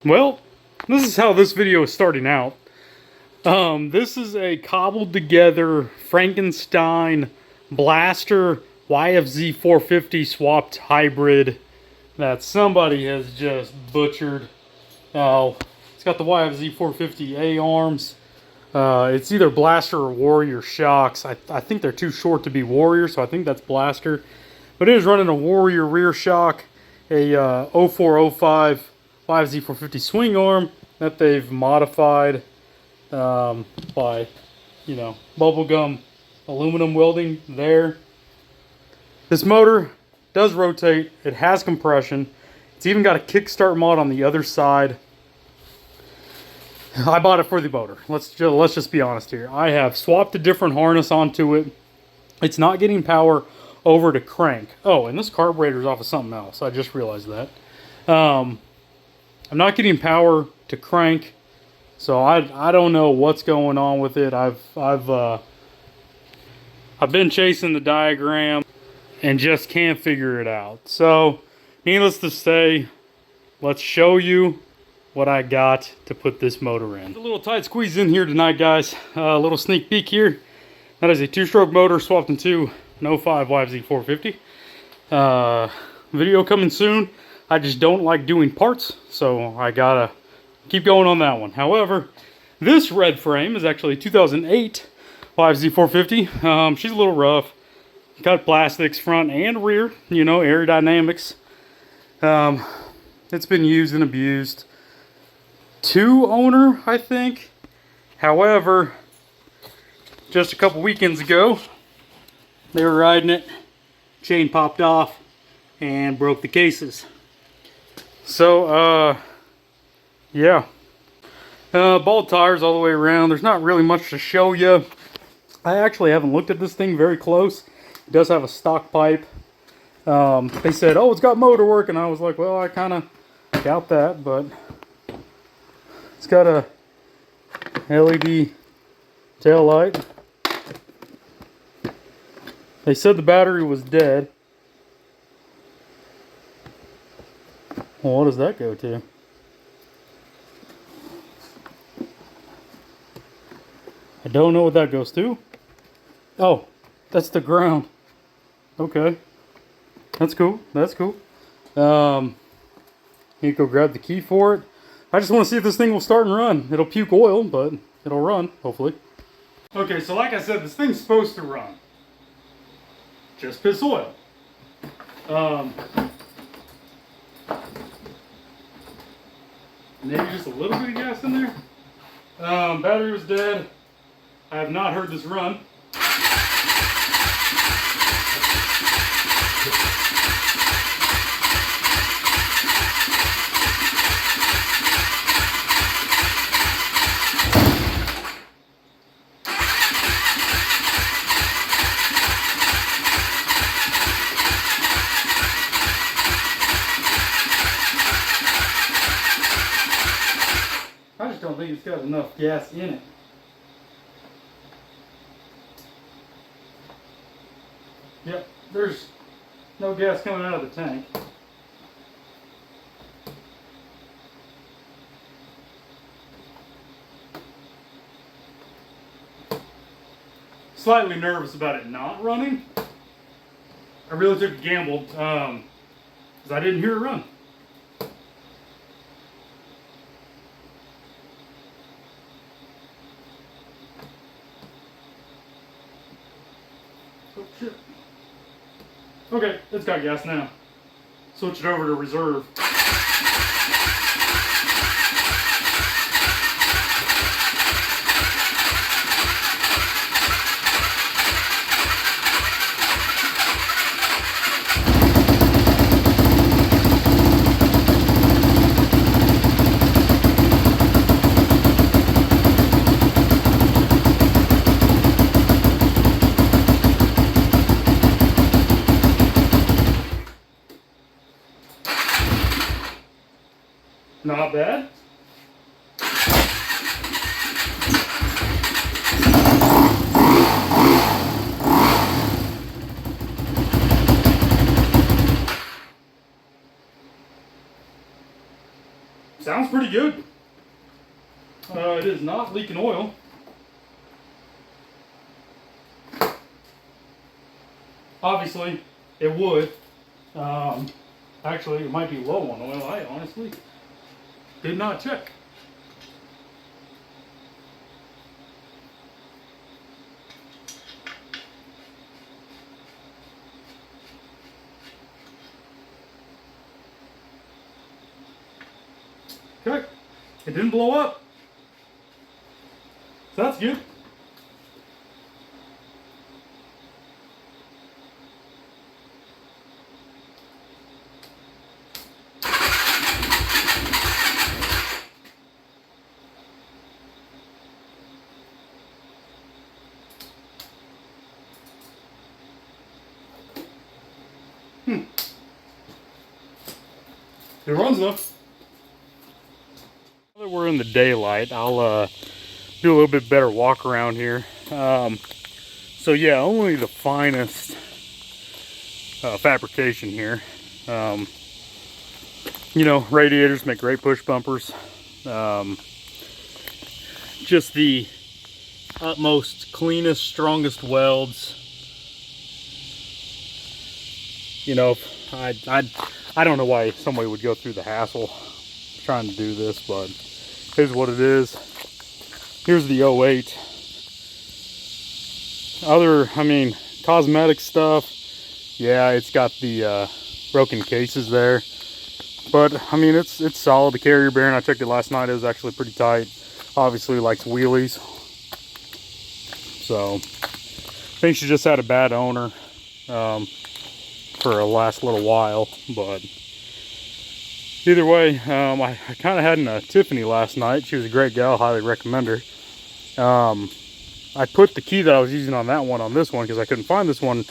Well, this is how this video is starting out. This is a cobbled together Frankenstein Blaster YFZ 450 swapped hybrid that somebody has just butchered. It's got the YFZ 450 A arms. It's either Blaster or Warrior shocks. I think they're too short to be Warrior, so I think that's Blaster. But it is running a Warrior rear shock, a 0405 YFZ 450 swing arm that they've modified by, bubblegum aluminum welding there. This motor does rotate. It has compression. It's even got a kickstart mod on the other side. I bought it for the motor. Let's just be honest here. I have swapped a different harness onto it. It's not getting power over to crank. Oh, and this carburetor is off of something else. I just realized that. I'm not getting power to crank, so I don't know what's going on with it. I've been chasing the diagram and just can't figure it out. So, needless to say, let's show you what I got to put this motor in. It's a little tight squeeze in here tonight, guys. A little sneak peek here. That is a two-stroke motor swapped into an 05 YFZ 450. Video coming soon. I just don't like doing parts, so I gotta keep going on that one. However, this red frame is actually 2008 YFZ 450. She's a little rough. Got plastics front and rear, aerodynamics. It's been used and abused. Two owner, I think. However, just a couple weekends ago, they were riding it, chain popped off, and broke the cases. So, yeah. Bald tires all the way around. There's not really much to show you. I actually haven't looked at this thing very close. It does have a stock pipe. They said, oh, it's got motor work, and I was like, well, I kind of doubt that, but it's got a LED tail light. They said the battery was dead. Well, what does that go to? I don't know what that goes to. Oh, that's the ground. Okay. That's cool. That's cool. Need to go grab the key for it. I just want to see if this thing will start and run. It'll puke oil, but it'll run, hopefully. Okay, so like I said, this thing's supposed to run. Just piss oil. Maybe just a little bit of gas in there. Battery was dead. I have not heard this run. I just don't think it's got enough gas in it. Yep, there's no gas coming out of the tank. Slightly nervous about it not running. I really took a gamble because I didn't hear it run. Oh shit. Okay, it's got gas now. Switch it over to reserve. Not bad. Sounds Sounds pretty good. It is not leaking oil. Obviously, it would. Actually, it might be low on oil. I honestly did not check. Okay, it didn't blow up. So that's good. It runs though. Now that we're in the daylight, I'll do a little bit better walk around here. So yeah, only the finest fabrication here. You know, radiators make great push bumpers. Just the utmost cleanest, strongest welds. You know, I don't know why somebody would go through the hassle trying to do this, but here's what it is. Here's the 08. I mean, cosmetic stuff. Yeah, it's got the broken cases there. But, I mean, it's solid. The carrier bearing, I checked it last night. It was actually pretty tight. Obviously likes wheelies. So, I think she just had a bad owner for the last little while. But, either way, I kind of had a Tiffany last night. She was a great gal. Highly recommend her. I put the key that I was using on that one on this one because I couldn't find this one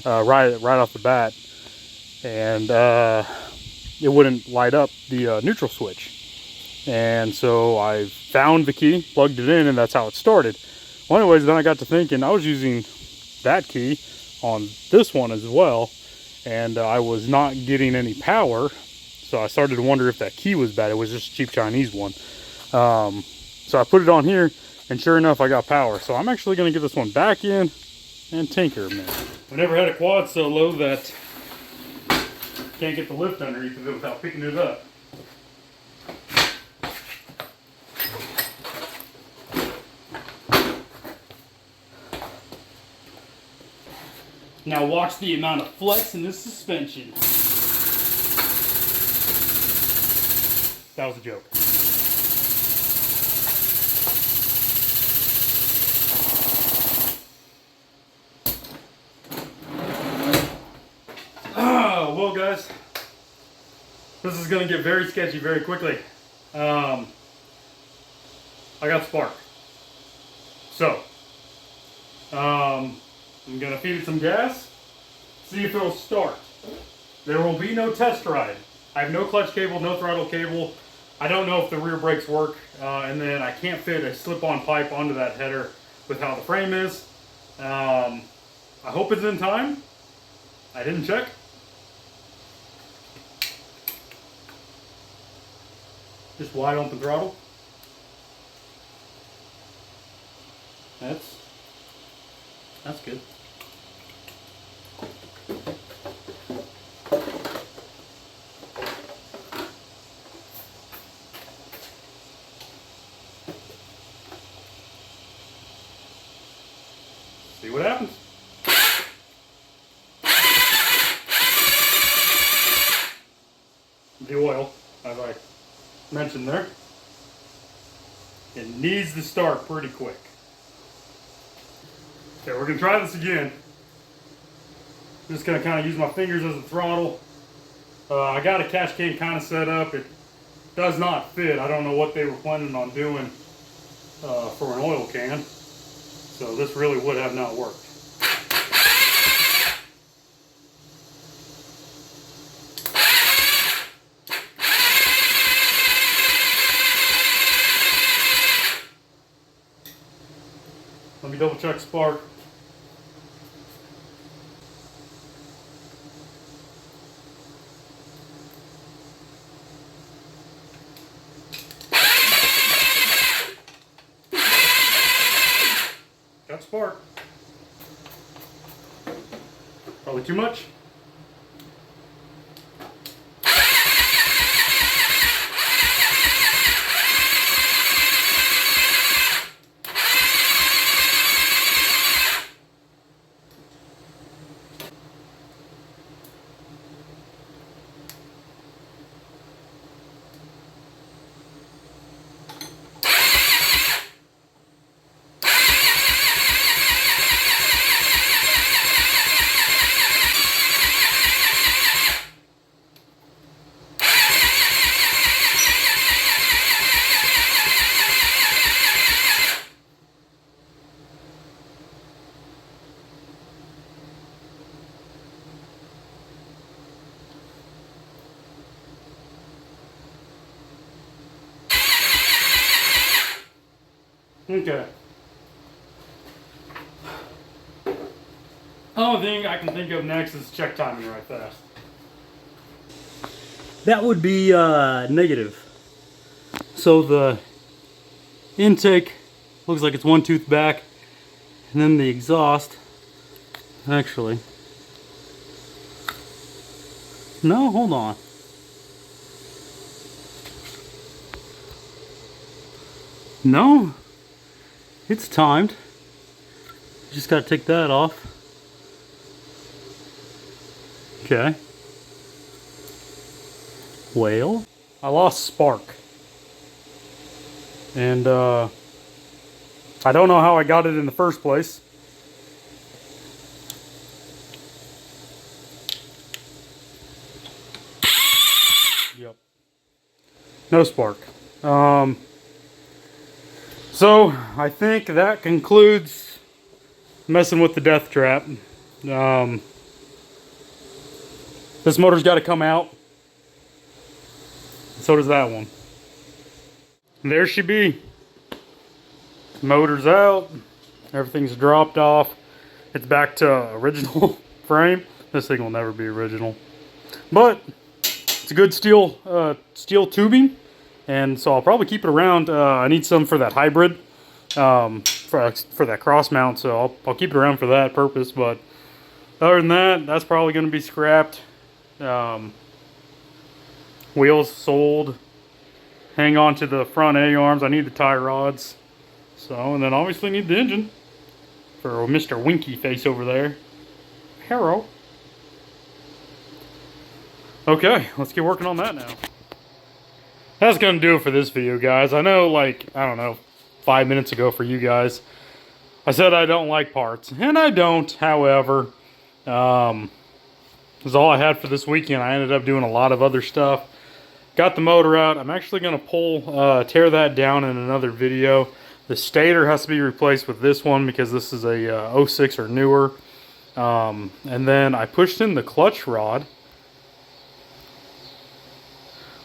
right off the bat. And it wouldn't light up the neutral switch. And so I found the key, plugged it in, and that's how it started. Well, anyways, then I got to thinking I was using that key on this one as well, and I was not getting any power. So I started to wonder if that key was bad. It was just a cheap Chinese one. So I put it on here, and sure enough, I got power. So I'm actually going to get this one back in and tinker, man. We never had a quad so low that can't get the lift underneath of it without picking it up. Now watch the amount of flex in this suspension. That was a joke. Well guys, this is going to get very sketchy very quickly. I got spark. So, I'm going to feed it some gas, see if it'll start. There will be no test ride. I have no clutch cable, no throttle cable. I don't know if the rear brakes work, and then I can't fit a slip-on pipe onto that header with how the frame is. I hope it's in time. I didn't check. Just wide open throttle. That's good. See what happens. The oil, as I mentioned there, it needs to start pretty quick. Okay, we're gonna try this again. I'm just gonna kind of use my fingers as a throttle. I got a catch can kind of set up. It does not fit. I don't know what they were planning on doing for an oil can. So this really would have not worked. Let me double check spark. apart. Probably too much. Okay. The only thing I can think of next is check timing right fast. That would be negative. So the intake looks like it's one tooth back, and then the exhaust, actually, no, hold on. No, it's timed. You just gotta take that off. Okay. Well, I lost spark. And I don't know how I got it in the first place. Yep. No spark. So I think that concludes messing with the death trap. This motor's got to come out. So does that one. And there she be. Motor's out. Everything's dropped off. It's back to original frame. This thing will never be original. But it's a good steel tubing. And so I'll probably keep it around. I need some for that hybrid. For that cross mount. So I'll keep it around for that purpose. But other than that, that's probably going to be scrapped. Wheels sold. Hang on to the front A-arms. I need the tie rods. So, and then obviously need the engine for Mr. Winky Face over there. Hello. Okay, let's get working on that now. That's gonna do it for this video, guys. I know, like, I don't know, 5 minutes ago for you guys, I said I don't like parts, and I don't. However, this is all I had for this weekend. I ended up doing a lot of other stuff. Got the motor out. I'm actually going to tear that down in another video. The stator has to be replaced with this one because this is a 06 or newer. And then I pushed in the clutch rod.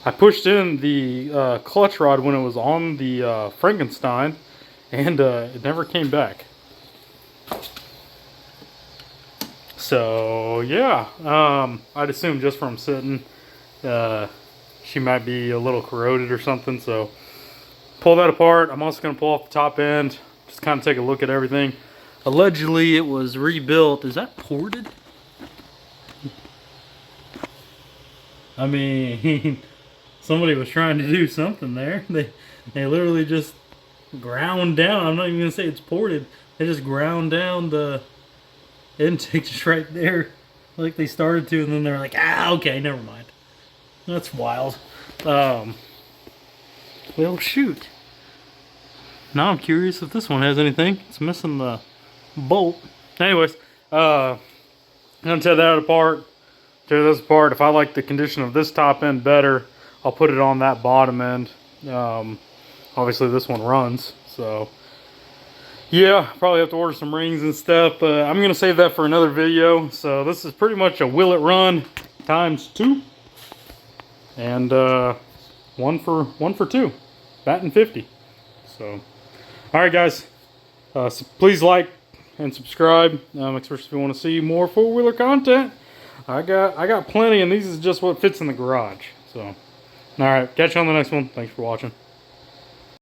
I pushed in the clutch rod when it was on the Frankenstein, and it never came back. So yeah, I'd assume just from sitting, she might be a little corroded or something. So pull that apart. I'm also going to pull off the top end, just kind of take a look at everything. Allegedly it was rebuilt. Is that ported? I mean, somebody was trying to do something there. They literally just ground down. I'm not even going to say it's ported. They just ground down the intake just right there, like they started to, and then they're like, ah, okay, never mind. That's wild. Well, shoot. Now I'm curious if this one has anything. It's missing the bolt. Anyways, I'm gonna tear that apart. Tear this apart. If I like the condition of this top end better, I'll put it on that bottom end. Obviously this one runs, so yeah, probably have to order some rings and stuff, but I'm gonna save that for another video. So this is pretty much a will it run ×2, and one for two, batting 50. So all right, guys, so please like and subscribe, especially if you want to see more four-wheeler content. I got plenty, and these is just what fits in the garage. So all right, catch you on the next one. Thanks for watching.